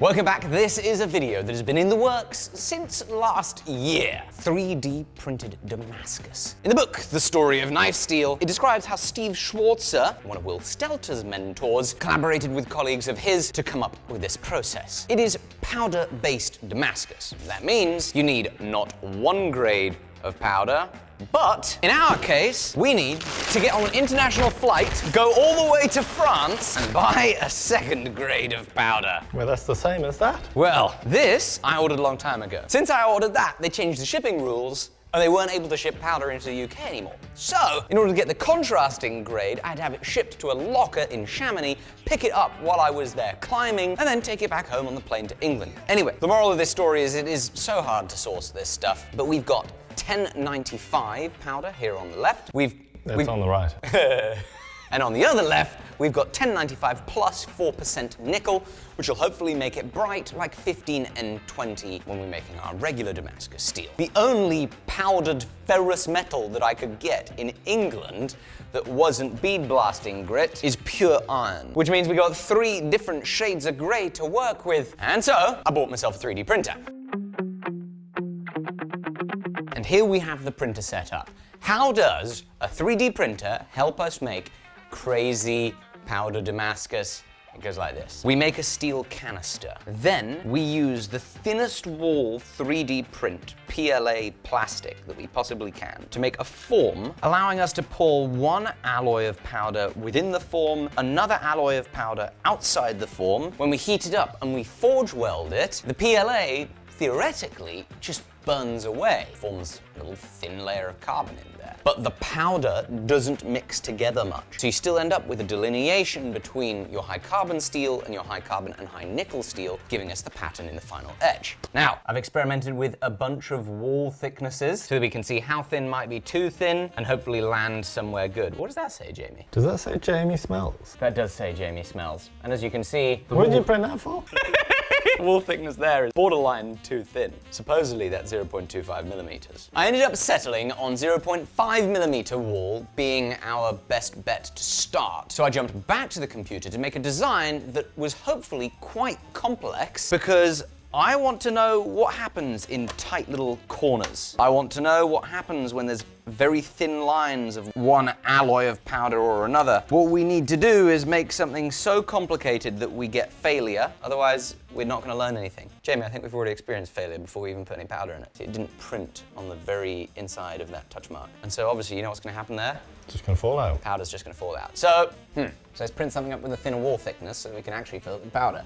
Welcome back. This is a video that has been in the works since last year. 3D printed Damascus. In the book, The Story of Knife Steel, it describes how Steve Schwartzer, one of Will Stelter's mentors, collaborated with colleagues of his to come up with this process. It is powder-based Damascus. That means you need not one grade of powder, but in our case, we need to get on an international flight, go all the way to France, and buy a second grade of powder. Well, that's the same as that. Well, this I ordered a long time ago. Since I ordered that, they changed the shipping rules, and they weren't able to ship powder into the UK anymore. So, in order to get the contrasting grade, I had to have it shipped to a locker in Chamonix, pick it up while I was there climbing, and then take it back home on the plane to England. Anyway, the moral of this story is it is so hard to source this stuff, but we've got 1095 powder here on the left. It's on the right. And on the other left, we've got 1095 plus 4% nickel, which will hopefully make it bright like 15 and 20 when we're making our regular Damascus steel. The only powdered ferrous metal that I could get in England that wasn't bead blasting grit is pure iron, which means we got 3 different shades of gray to work with. And so I bought myself a 3D printer. And here we have the printer set up. How does a 3D printer help us make crazy powder Damascus? It goes like this. We make a steel canister. Then we use the thinnest wall 3D print PLA plastic that we possibly can to make a form, allowing us to pour one alloy of powder within the form, another alloy of powder outside the form. When we heat it up and we forge weld it, the PLA theoretically just burns away, forms a little thin layer of carbon in there. But the powder doesn't mix together much. So you still end up with a delineation between your high carbon steel and your high carbon and high nickel steel, giving us the pattern in the final edge. Now, I've experimented with a bunch of wall thicknesses so that we can see how thin might be too thin and hopefully land somewhere good. What does that say, Jamie? Does that say Jamie smells? That does say Jamie smells. And as you can see, What did you print that for? wall thickness there is borderline too thin. Supposedly that's 0.25 millimeters. I ended up settling on 0.5 millimeter wall being our best bet to start. So I jumped back to the computer to make a design that was hopefully quite complex because I want to know what happens in tight little corners. I want to know what happens when there's very thin lines of one alloy of powder or another. What we need to do is make something so complicated that we get failure, otherwise we're not going to learn anything. Jamie, I think we've already experienced failure before we even put any powder in it. It didn't print on the very inside of that touch mark. And so obviously you know what's going to happen there? Just gonna fall out. Powder's just going to fall out. So let's print something up with a thinner wall thickness so we can actually fill it with powder.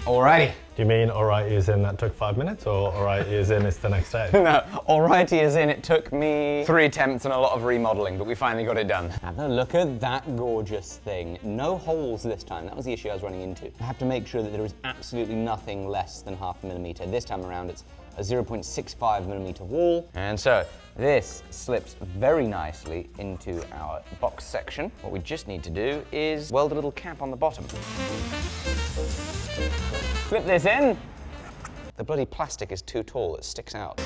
Alrighty. Do you mean alrighty as in that took 5 minutes, or alrighty as in it's the next day? No, alrighty as in it took me 3 attempts and a lot of remodeling, but we finally got it done. Have a look at that gorgeous thing. No holes this time. That was the issue I was running into. I have to make sure that there is absolutely nothing less than ½ millimeter. This time around it's a 0.65 millimeter wall. And so this slips very nicely into our box section. What we just need to do is weld a little cap on the bottom. Flip this in. The bloody plastic is too tall, it sticks out.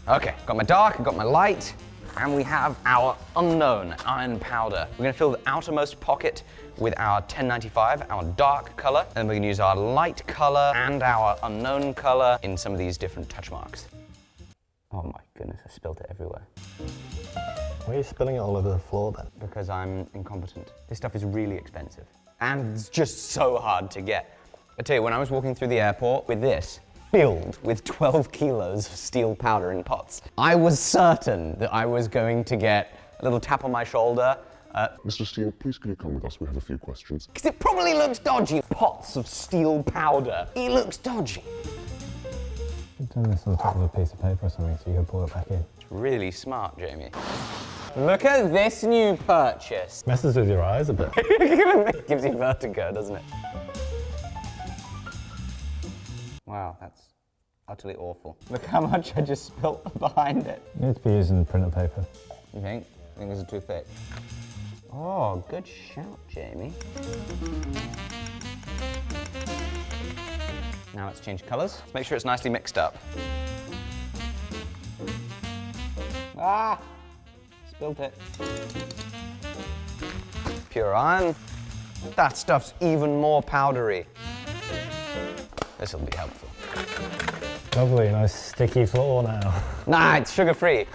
Okay, got my dark, got my light, and we have our unknown iron powder. We're gonna fill the outermost pocket with our 1095, our dark color, and we're gonna use our light color and our unknown color in some of these different touch marks. Oh my goodness, I spilled it everywhere. Why are you spilling it all over the floor then? Because I'm incompetent. This stuff is really expensive, and it's just so hard to get. I tell you, when I was walking through the airport with this, filled with 12 kilos of steel powder in pots, I was certain that I was going to get a little tap on my shoulder. Mr. Steele, please can you come with us? We have a few questions. Because it probably looks dodgy. Pots of steel powder. It looks dodgy. You've done this on top of a piece of paper or something so you can pull it back in. It's really smart, Jamie. Look at this new purchase. Messes with your eyes a bit. It gives you vertigo, doesn't it? Wow, that's utterly awful. Look how much I just spilt behind it. You need to be using printer paper. You think? I think this is too thick. Oh, good shout, Jamie. Now let's change colours. Let's make sure it's nicely mixed up. Ah! Spilt it. Pure iron. That stuff's even more powdery. This'll be helpful. Lovely, nice sticky floor now. Nah, it's sugar-free.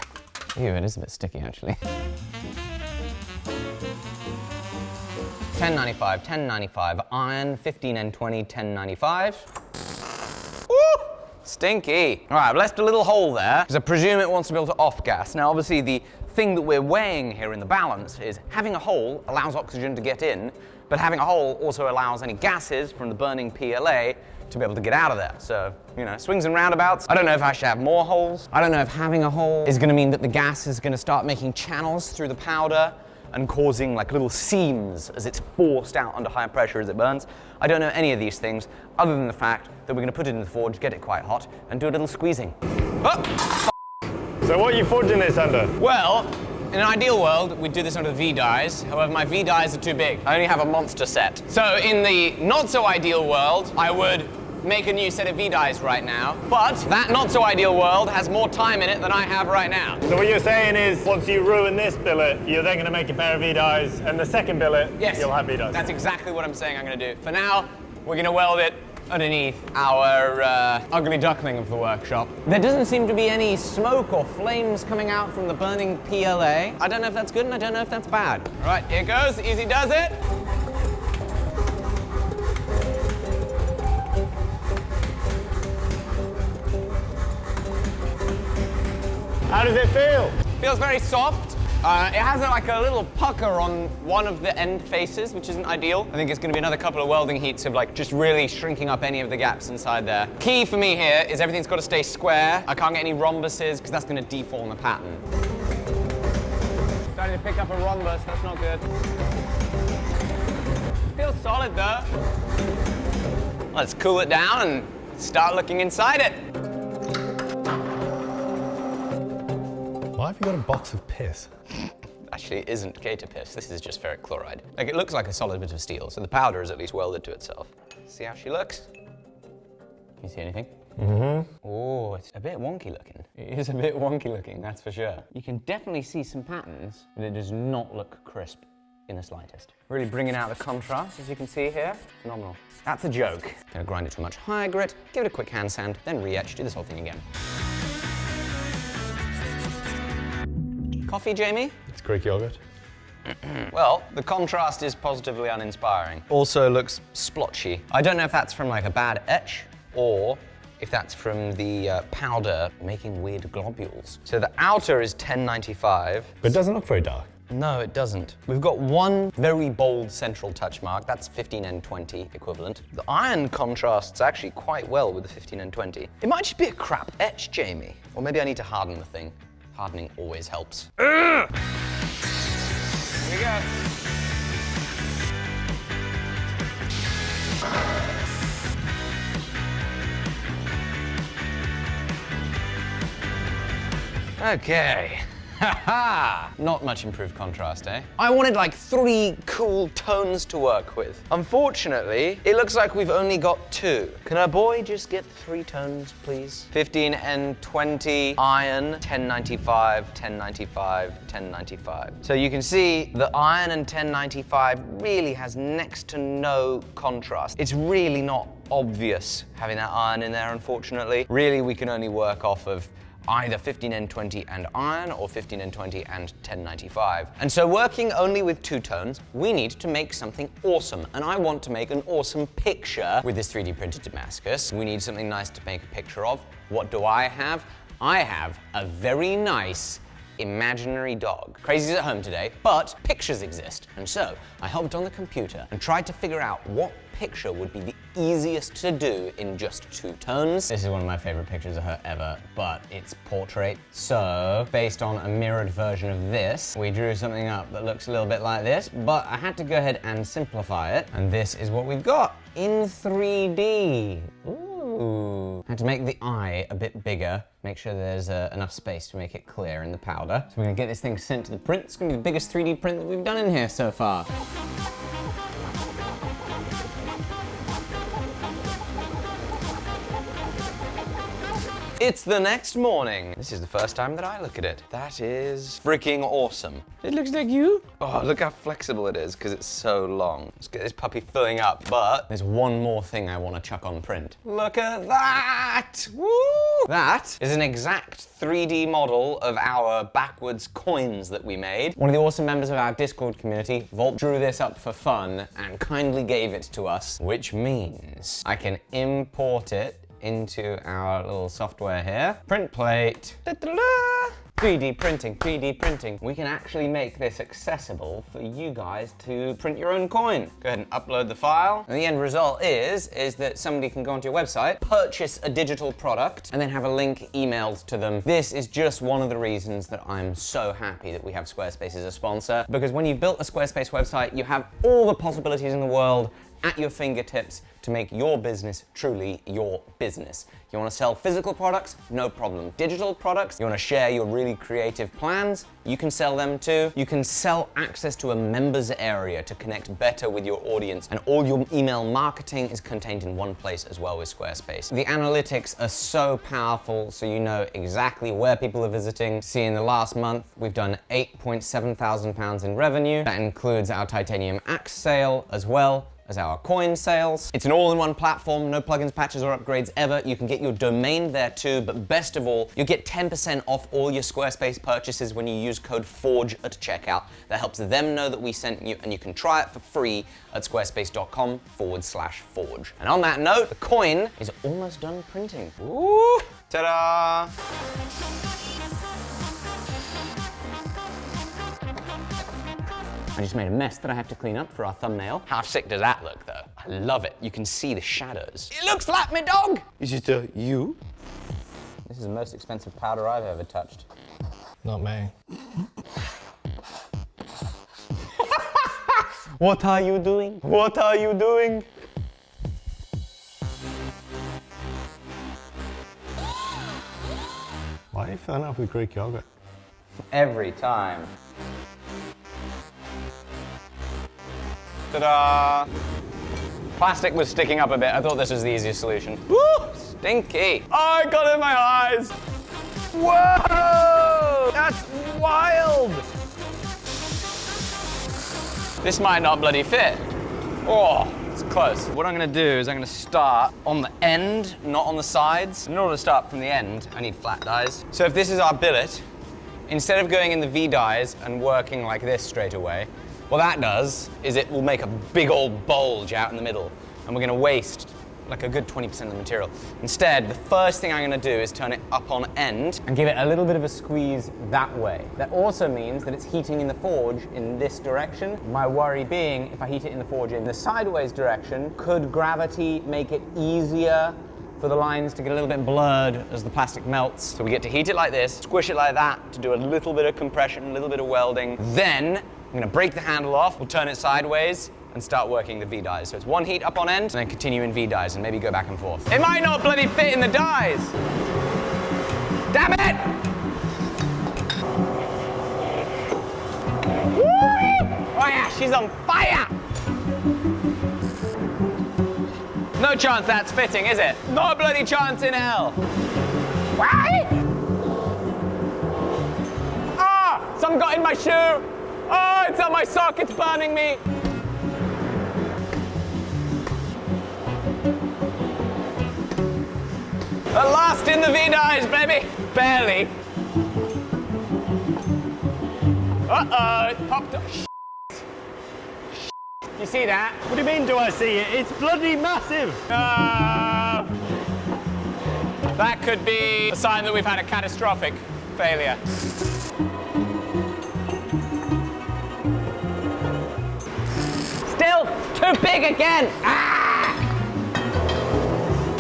Ew, it is a bit sticky, actually. $10.95, $10.95. Iron, 15N20, $10.95. Woo! Stinky. All right, I've left a little hole there, because I presume it wants to be able to off-gas. Now, obviously, the thing that we're weighing here in the balance is having a hole allows oxygen to get in, but having a hole also allows any gases from the burning PLA to be able to get out of there. So, you know, swings and roundabouts. I don't know if I should have more holes. I don't know if having a hole is gonna mean that the gas is gonna start making channels through the powder and causing like little seams as it's forced out under high pressure as it burns. I don't know any of these things, other than the fact that we're gonna put it in the forge, get it quite hot, and do a little squeezing. Oh! So what are you forging this under? Well, in an ideal world, we'd do this under V-dies. However, my V-dies are too big. I only have a monster set. So in the not-so-ideal world, I would make a new set of V-dies right now. But that not-so-ideal world has more time in it than I have right now. So what you're saying is, once you ruin this billet, you're then going to make a pair of V-dies, and the second billet, yes, you'll have V-dies. That's exactly what I'm saying I'm going to do. For now, we're going to weld it underneath our ugly duckling of the workshop. There doesn't seem to be any smoke or flames coming out from the burning PLA. I don't know if that's good and I don't know if that's bad. All right, here goes. Easy does it. How does it feel? Feels very soft. It has like a little pucker on one of the end faces, which isn't ideal. I think it's going to be another couple of welding heats of like just really shrinking up any of the gaps inside there. Key for me here is everything's got to stay square. I can't get any rhombuses because that's going to deform the pattern. Starting to pick up a rhombus, that's not good. Feels solid though. Let's cool it down and start looking inside it. Why have you got a box of piss? Actually, it isn't gator piss. This is just ferric chloride. Like, it looks like a solid bit of steel, so the powder is at least welded to itself. See how she looks? Can you see anything? Mm-hmm. Oh, it's a bit wonky looking. It is a bit wonky looking, that's for sure. You can definitely see some patterns, but it does not look crisp in the slightest. Really bringing out the contrast, as you can see here. Phenomenal. That's a joke. Gonna grind it to a much higher grit, give it a quick hand sand, then re-etch, do this whole thing again. Coffee, Jamie? It's Greek yogurt. Well, the contrast is positively uninspiring. Also looks splotchy. I don't know if that's from like a bad etch or if that's from the powder making weird globules. So the outer is 1095. But it doesn't look very dark. No, it doesn't. We've got one very bold central touch mark. That's 15N20 equivalent. The iron contrasts actually quite well with the 15N20. It might just be a crap etch, Jamie. Or maybe I need to harden the thing. Hardening always helps. Here we go. Okay. Ha-ha! Not much improved contrast, eh? I wanted like 3 cool tones to work with. Unfortunately, it looks like we've only got 2. Can our boy just get 3 tones, please? 15N20, iron, 1095, 1095, 1095. So you can see the iron and 1095 really has next to no contrast. It's really not obvious having that iron in there, unfortunately. Really, we can only work off of either 15N20 and iron or 15N20 and 1095. And so working only with 2 tones, we need to make something awesome. And I want to make an awesome picture with this 3D printed Damascus. We need something nice to make a picture of. What do I have? I have a very nice imaginary dog. Crazy's at home today, but pictures exist. And so I hopped on the computer and tried to figure out what picture would be the easiest to do in just 2 tones. This is one of my favorite pictures of her ever, but it's portrait. So, based on a mirrored version of this, we drew something up that looks a little bit like this, but I had to go ahead and simplify it. And this is what we've got in 3D. Ooh. I had to make the eye a bit bigger, make sure there's enough space to make it clear in the powder. So we're gonna get this thing sent to the print. It's gonna be the biggest 3D print that we've done in here so far. It's the next morning. This is the first time that I look at it. That is freaking awesome. It looks like you. Oh, look how flexible it is because it's so long. Let's get this puppy filling up, but there's one more thing I want to chuck on print. Look at that! Woo! That is an exact 3D model of our backwards coins that we made. One of the awesome members of our Discord community, Volt, drew this up for fun and kindly gave it to us, which means I can import it into our little software here. Print plate. Da-da-da. 3D printing, 3D printing. We can actually make this accessible for you guys to print your own coin. Go ahead and upload the file. And the end result is that somebody can go onto your website, purchase a digital product, and then have a link emailed to them. This is just one of the reasons that I'm so happy that we have Squarespace as a sponsor, because when you've built a Squarespace website, you have all the possibilities in the world at your fingertips to make your business truly your business. You want to sell physical products? No problem. Digital products? You want to share your really creative plans? You can sell them too. You can sell access to a members area to connect better with your audience, and all your email marketing is contained in one place as well with Squarespace. The analytics are so powerful, so you know exactly where people are visiting. See, in the last month, we've done £8,700 in revenue. That includes our titanium axe sale as well as our coin sales. It's an all-in-one platform, no plugins, patches, or upgrades ever. You can get your domain there too, but best of all, you get 10% off all your Squarespace purchases when you use code FORGE at checkout. That helps them know that we sent you, and you can try it for free at squarespace.com/forge. And on that note, the coin is almost done printing. Ooh, ta-da! I just made a mess that I have to clean up for our thumbnail. How sick does that look, though? I love it. You can see the shadows. It looks like me dog! Is it you? This is the most expensive powder I've ever touched. Not me. What are you doing? What are you doing? Why are you filling up with Greek yogurt? Every time. Ta-da! Plastic was sticking up a bit. I thought this was the easiest solution. Woo! Stinky! Oh, I got it in my eyes! Whoa! That's wild! This might not bloody fit. Oh, it's close. What I'm gonna do is I'm gonna start on the end, not on the sides. In order to start from the end, I need flat dies. So if this is our billet, instead of going in the V-dies and working like this straight away, what that does is it will make a big old bulge out in the middle, and we're gonna waste like a good 20% of the material. Instead, the first thing I'm gonna do is turn it up on end and give it a little bit of a squeeze that way. That also means that it's heating in the forge in this direction. My worry being, if I heat it in the forge in the sideways direction, could gravity make it easier for the lines to get a little bit blurred as the plastic melts? So we get to heat it like this, squish it like that to do a little bit of compression, a little bit of welding. Then I'm gonna break the handle off, we'll turn it sideways and start working the V-dies. So it's one heat up on end, and then continue in V-dies and maybe go back and forth. It might not bloody fit in the dies! Damn it! Woo! Oh yeah, she's on fire! No chance that's fitting, is it? Not a bloody chance in hell. Why? Ah! Something got in my shoe! Oh, it's on my sock, it's burning me! At last in the V-dies, baby! Barely. Uh-oh, it popped up. You see that? What do you mean, do I see it? It's bloody massive! That could be a sign that we've had a catastrophic failure. Still too big again! Ah!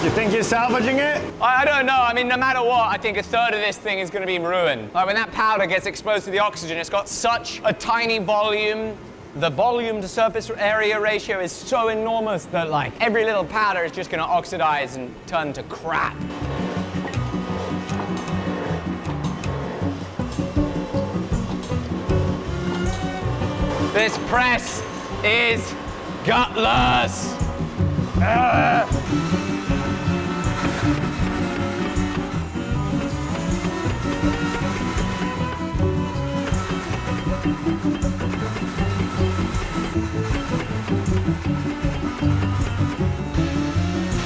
You think you're salvaging it? I don't know. I mean, no matter what, I think a third of this thing is going to be ruined. Like, when that powder gets exposed to the oxygen, it's got such a tiny volume. The volume to surface area ratio is so enormous that, like, every little powder is just going to oxidize and turn to crap. This press is gutless.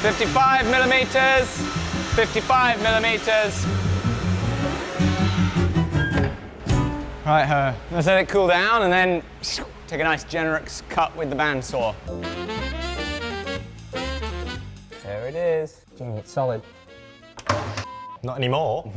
55 millimeters. 55 millimeters. Right, let's let it cool down and then take a nice generous cut with the bandsaw. There it is. Jamie, it's solid. Not anymore.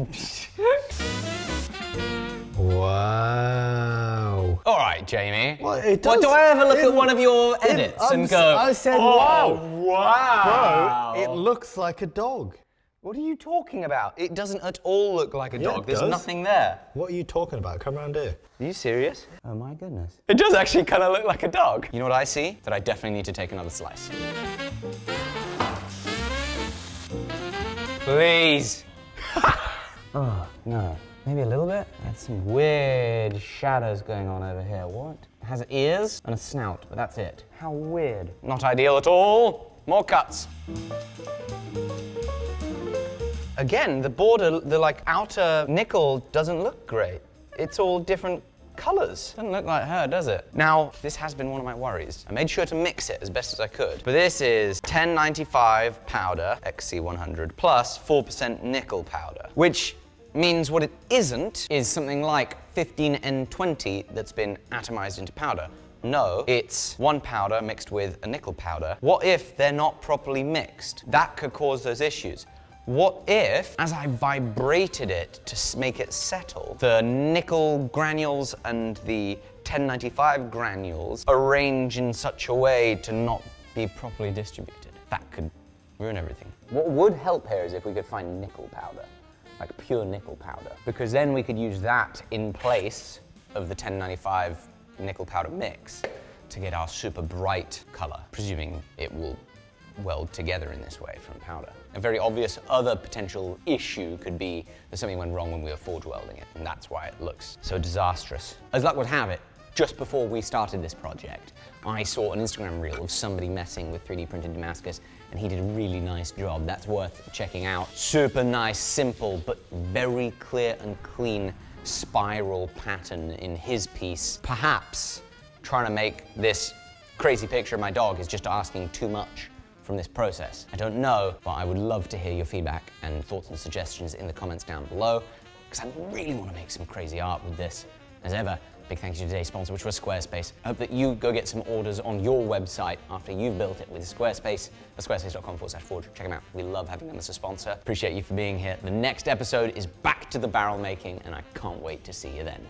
Wow. All right, Jamie. Well, it What, does- do I ever look it- at one of your edits and go, I said, oh, wow. Bro, it looks like a dog. What are you talking about? It doesn't at all look like a Yeah, dog. it There's does. nothing there. What are you talking about? Come around here. Are you serious? Oh my goodness. It does actually kind of look like a dog. You know what I see? That I definitely need to take another slice. Please. Oh, no. Maybe a little bit? There's some weird shadows going on over here. What? It has ears and a snout, but that's it. How weird. Not ideal at all. More cuts. Again, the border, the like outer nickel doesn't look great. It's all different colors. Doesn't look like her, does it? Now, this has been one of my worries. I made sure to mix it as best as I could. But this is 1095 powder, XC100, plus 4% nickel powder, which means what it isn't is something like 15N20 that's been atomized into powder. No, it's one powder mixed with a nickel powder. What if they're not properly mixed? That could cause those issues. What if, as I vibrated it to make it settle, the nickel granules and the 1095 granules arrange in such a way to not be properly distributed? That could ruin everything. What would help here is if we could find nickel powder, like pure nickel powder, because then we could use that in place of the 1095 nickel powder mix to get our super bright color, presuming it will weld together in this way from powder. A very obvious other potential issue could be that something went wrong when we were forge welding it, and that's why it looks so disastrous. As luck would have it, just before we started this project, I saw an Instagram reel of somebody messing with 3D printed Damascus, and he did a really nice job. That's worth checking out. Super nice, simple, but very clear and clean spiral pattern in his piece. Perhaps trying to make this crazy picture of my dog is just asking too much from this process. I don't know, but I would love to hear your feedback and thoughts and suggestions in the comments down below, because I really want to make some crazy art with this. As ever, big thank you to today's sponsor, which was Squarespace. I hope that you go get some orders on your website after you've built it with Squarespace. At squarespace.com/forge. Check them out. We love having them as a sponsor. Appreciate you for being here. The next episode is back to the barrel making, and I can't wait to see you then.